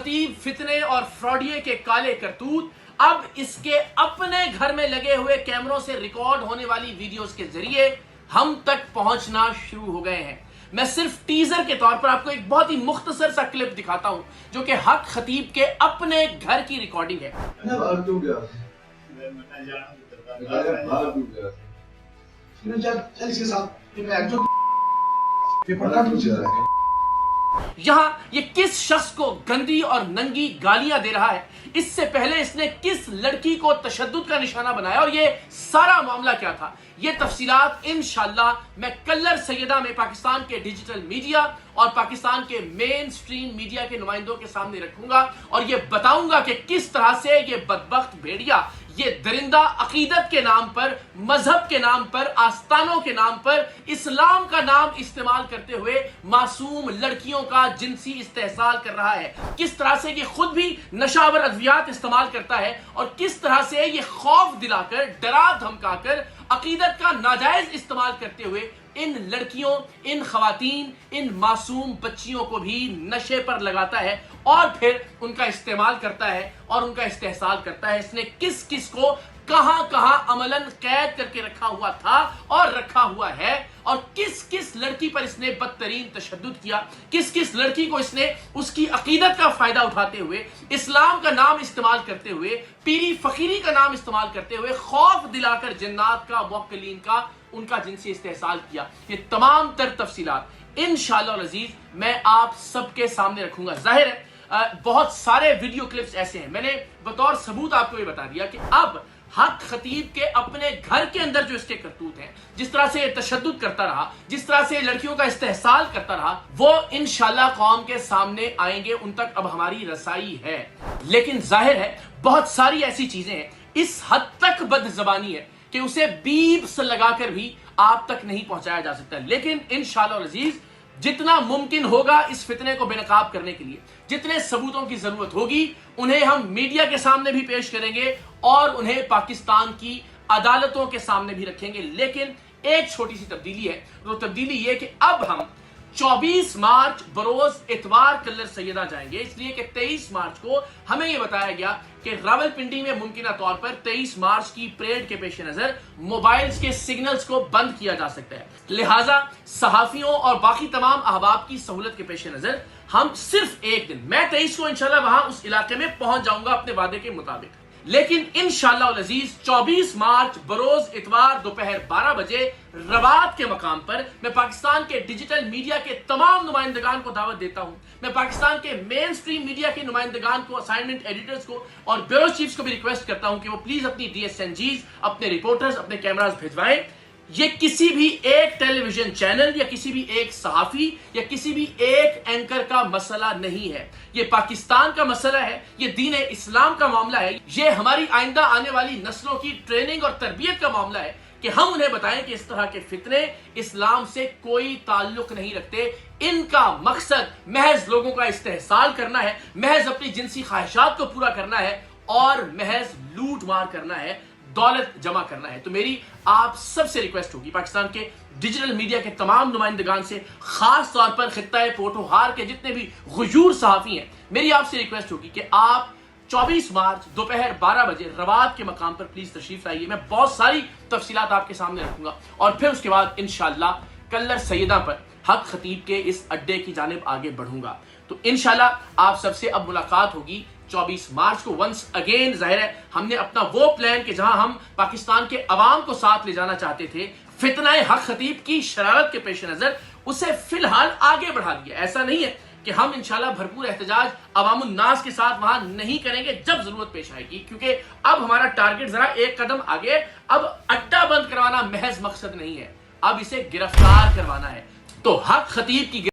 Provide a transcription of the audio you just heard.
خطیب فتنے اور فراڈیے کے کالے کرتوت اب اس کے اپنے گھر میں لگے ہوئے کیمروں سے ریکارڈ ہونے والی ویڈیوز کے ذریعے ہم تک پہنچنا شروع ہو گئے ہیں۔ میں صرف ٹیزر کے طور پر آپ کو ایک بہت ہی مختصر سا کلپ دکھاتا ہوں جو کہ حق خطیب کے اپنے گھر کی ریکارڈنگ ہے۔ یہاں یہ کس شخص کو گندی اور ننگی گالیاں دے رہا ہے، اس سے پہلے اس نے کس لڑکی کو تشدد کا نشانہ بنایا اور یہ سارا معاملہ کیا تھا، یہ تفصیلات انشاءاللہ میں کلر سیدہ میں پاکستان کے ڈیجیٹل میڈیا اور پاکستان کے مین سٹریم میڈیا کے نمائندوں کے سامنے رکھوں گا اور یہ بتاؤں گا کہ کس طرح سے یہ بدبخت بھیڑیا، یہ درندہ عقیدت کے نام پر، مذہب کے نام پر، آستانوں کے نام پر، اسلام کا نام استعمال کرتے ہوئے معصوم لڑکیوں کا جنسی استحصال کر رہا ہے، کس طرح سے یہ خود بھی نشاور ادویات استعمال کرتا ہے اور کس طرح سے یہ خوف دلا کر، ڈرا دھمکا کر، عقیدت کا ناجائز استعمال کرتے ہوئے ان لڑکیوں، ان خواتین، ان معصوم بچیوں کو بھی نشے پر لگاتا ہے اور پھر ان کا استعمال کرتا ہے اور ان کا استحصال کرتا ہے۔ اس نے کس کس کو کہاں کہاں عملاً قید کر کے رکھا ہوا تھا اور رکھا ہوا ہے اور کس کس لڑکی پر اس نے بدترین تشدد کیا، کس کس لڑکی کو اس نے اس کی عقیدت کا فائدہ اٹھاتے ہوئے، اسلام کا نام استعمال کرتے ہوئے، پیری فقیری کا نام استعمال کرتے ہوئے خوف دلا کر جنات کا، موکلین کا، ان کا جنسی استحصال کیا۔ یہ تمام تر تفصیلات انشاءاللہ العزیز میں آپ سب کے سامنے رکھوں گا۔ ظاہر ہے بہت سارے ویڈیو کلپس ایسے ہیں، میں نے بطور ثبوت آپ کو یہ بتا دیا کہ اب حق خطیب کے اپنے گھر کے اندر جو اس کے کرتوت ہیں، جس طرح سے یہ تشدد کرتا رہا، جس طرح سے لڑکیوں کا استحصال کرتا رہا، وہ انشاءاللہ قوم کے سامنے آئیں گے، ان تک اب ہماری رسائی ہے۔ لیکن ظاہر ہے بہت ساری ایسی چیزیں ہیں، اس حد تک بد زبانی ہے کہ اسے بیپس لگا کر بھی آپ تک نہیں پہنچایا جا سکتا۔ لیکن انشاءاللہ العزیز جتنا ممکن ہوگا اس فتنے کو بے نقاب کرنے کے لیے، جتنے ثبوتوں کی ضرورت ہوگی انہیں ہم میڈیا کے سامنے بھی پیش کریں گے اور انہیں پاکستان کی عدالتوں کے سامنے بھی رکھیں گے۔ لیکن ایک چھوٹی سی تبدیلی ہے، وہ تبدیلی یہ کہ اب ہم 24 مارچ بروز اتوار کلر سیدہ جائیں گے، اس لیے کہ 23 مارچ کو ہمیں یہ بتایا گیا کہ راولپنڈی میں ممکنہ طور پر 23 مارچ کی پریڈ کے پیش نظر موبائلز کے سگنلز کو بند کیا جا سکتا ہے، لہٰذا صحافیوں اور باقی تمام احباب کی سہولت کے پیش نظر ہم صرف ایک دن، میں 23 کو انشاءاللہ وہاں اس علاقے میں پہنچ جاؤں گا اپنے وعدے کے مطابق، لیکن انشاءاللہ العزیز 24 مارچ بروز اتوار دوپہر 12 بجے رباط کے مقام پر میں پاکستان کے ڈیجیٹل میڈیا کے تمام نمائندگان کو دعوت دیتا ہوں، میں پاکستان کے مین سٹریم میڈیا کے نمائندگان کو، اسائنمنٹ ایڈیٹرز کو اور بیورو چیفز کو بھی ریکویسٹ کرتا ہوں کہ وہ پلیز اپنی ڈی ایس این جیز، اپنے رپورٹرز، اپنے کیمراز بھجوائیں۔ یہ کسی بھی ایک ٹیلی ویژن چینل یا کسی بھی ایک صحافی یا کسی بھی ایک اینکر کا مسئلہ نہیں ہے، یہ پاکستان کا مسئلہ ہے، یہ دین اسلام کا معاملہ ہے، یہ ہماری آئندہ آنے والی نسلوں کی ٹریننگ اور تربیت کا معاملہ ہے کہ ہم انہیں بتائیں کہ اس طرح کے فتنے اسلام سے کوئی تعلق نہیں رکھتے، ان کا مقصد محض لوگوں کا استحصال کرنا ہے، محض اپنی جنسی خواہشات کو پورا کرنا ہے اور محض لوٹ مار کرنا ہے، دولت جمع کرنا ہے۔ تو میری آپ سب سے ریکویسٹ ہوگی، پاکستان کے ڈیجیٹل میڈیا کے تمام نمائندگان سے، خاص طور پر خطہ پوٹوہار کے جتنے بھی غیور صحافی ہیں، میری آپ سے ریکویسٹ ہوگی کہ آپ 24 مارچ دوپہر 12 بجے رباط کے مقام پر پلیز تشریف لائیے۔ میں بہت ساری تفصیلات آپ کے سامنے رکھوں گا اور پھر اس کے بعد انشاءاللہ کلر سیدہ پر حق خطیب کے اس اڈے کی جانب آگے بڑھوں گا۔ تو انشاءاللہ آپ سب سے اب ملاقات ہوگی 24 مارچ کو۔ ونس اگین ظاہر ہے ہم نے اپنا وہ پلان کہ جہاں ہم پاکستان کے عوام کو ساتھ لے جانا چاہتے تھے فتنہ حق خطیب کی شرارت کے پیش نظر، اسے فی الحال آگے بڑھا دیا۔ ایسا نہیں ہے کہ ہم انشاءاللہ بھرپور احتجاج عوام الناس کے ساتھ وہاں نہیں کریں گے جب ضرورت پیش آئے گی، کیونکہ اب ہمارا ٹارگٹ ذرا ایک قدم آگے، اب اڈا بند کروانا محض مقصد نہیں ہے، اب اسے گرفتار کروانا ہے۔ تو حق خطیب کی